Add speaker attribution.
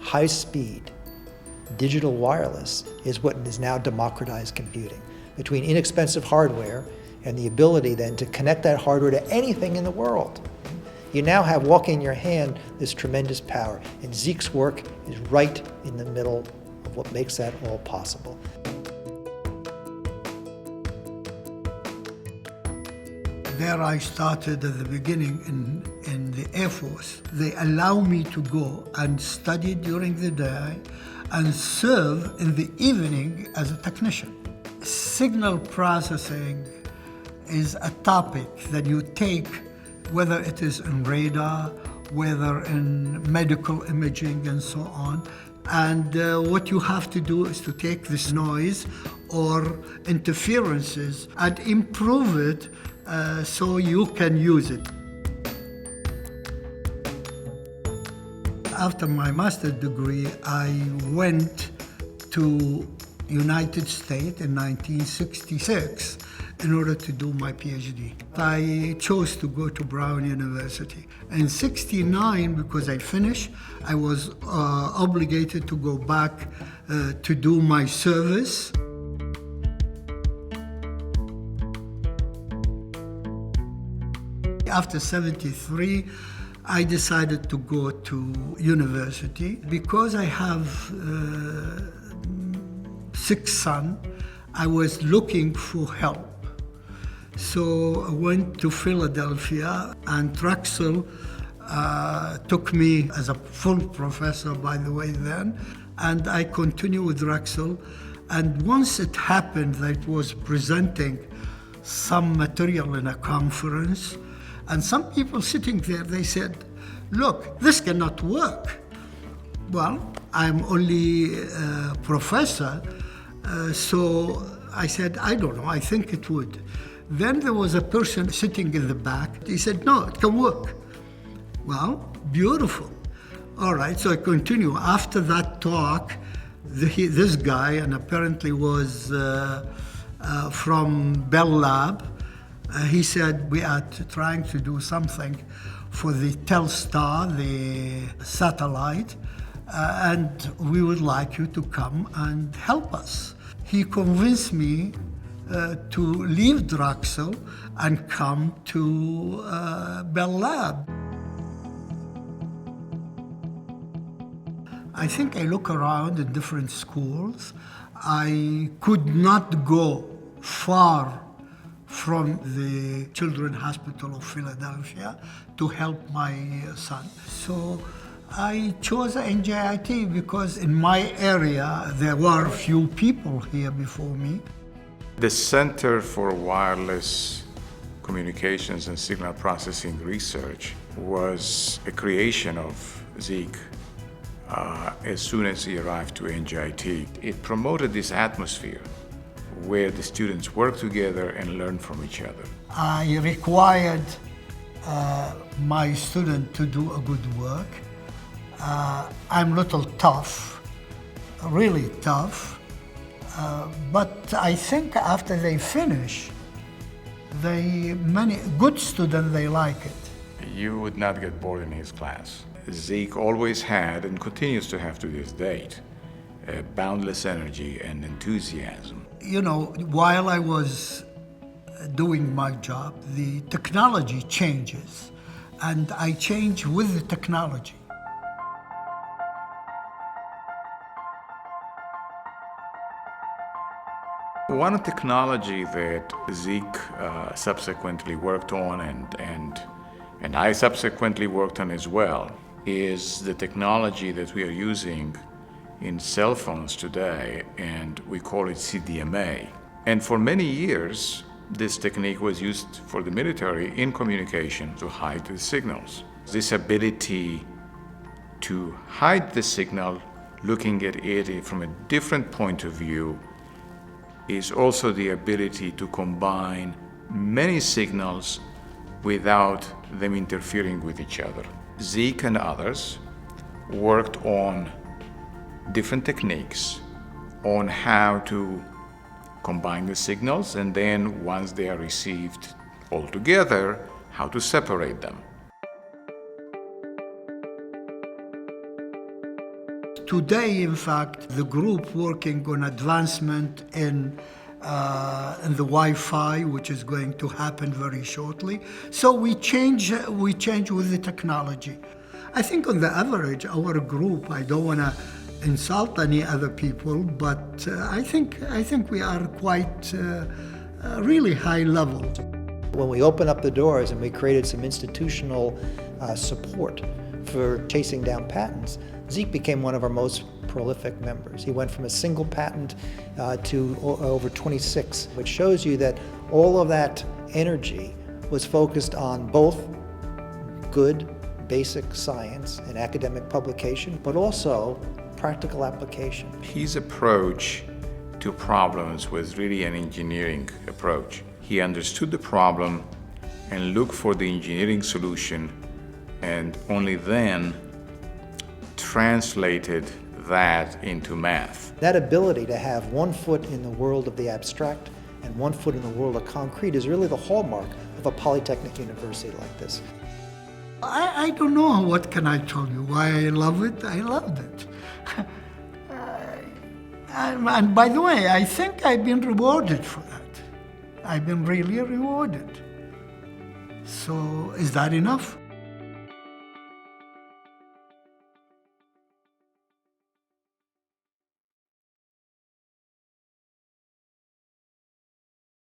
Speaker 1: high speed, digital wireless is what is now democratized computing. Between inexpensive hardware and the ability then to connect that hardware to anything in the world, you now have walking in your hand this tremendous power. And Zeke's work is right in the middle of what makes that all possible.
Speaker 2: There I started at the beginning in the Air Force. They allow me to go and study during the day and serve in the evening as a technician. Signal processing is a topic that you take, whether it is in radar, whether in medical imaging and so on. And what you have to do is to take this noise or interferences and improve it so you can use it. After my master's degree, I went to United States in 1966 in order to do my PhD. I chose to go to Brown University. In '69, because I finished, I was obligated to go back to do my service. After '73, I decided to go to university. Because I have 6 sons, I was looking for help. So I went to Philadelphia, and Drexel took me as a full professor, by the way, then. And I continued with Drexel. And once it happened that I was presenting some material in a conference, and some people sitting there, they said, "Look, this cannot work." Well, I'm only a professor, so I said, "I don't know, I think it would." Then there was a person sitting in the back. He said, "No, it can work." Well, beautiful. All right, so I continue. After that talk, this guy, and apparently was from Bell Lab, he said, "We are trying to do something for the Telstar, the satellite, and we would like you to come and help us." He convinced me to leave Drexel and come to Bell Lab. I think I look around in different schools. I could not go far from the Children's Hospital of Philadelphia to help my son. So I chose NJIT because in my area there were few people here before me.
Speaker 3: The Center for Wireless Communications and Signal Processing Research was a creation of Zeke as soon as he arrived to NJIT. It promoted this atmosphere where the students work together and learn from each other.
Speaker 2: I required my student to do a good work. I'm a little tough, really tough, but I think after they finish, many good students, they like it.
Speaker 3: You would not get bored in his class. Zeke always had, and continues to have to this date, boundless energy and enthusiasm.
Speaker 2: You know, while I was doing my job, the technology changes, and I change with the technology.
Speaker 3: One technology that Zeke subsequently worked on and I subsequently worked on as well is the technology that we are using in cell phones today, and we call it CDMA. And for many years, this technique was used for the military in communication to hide the signals. This ability to hide the signal, looking at it from a different point of view, is also the ability to combine many signals without them interfering with each other. Zeke and others worked on different techniques on how to combine the signals, and then once they are received all together, how to separate them.
Speaker 2: today, in fact, the group working on advancement in the Wi-Fi, which is going to happen very shortly. So we change with the technology. I think on the average, our group, I don't want to insult any other people, but I think we are quite really high level.
Speaker 1: When we opened up the doors and we created some institutional support for chasing down patents, Zeke became one of our most prolific members. He went from a single patent to over 26, which shows you that all of that energy was focused on both good basic science and academic publication, but also practical application.
Speaker 3: His approach to problems was really an engineering approach. He understood the problem and looked for the engineering solution, and only then translated that into math.
Speaker 1: That ability to have one foot in the world of the abstract and one foot in the world of concrete is really the hallmark of a polytechnic university like this.
Speaker 2: I don't know what can I tell you. Why I love it? I loved it. And by the way, I think I've been rewarded for that. I've been really rewarded. So is that enough?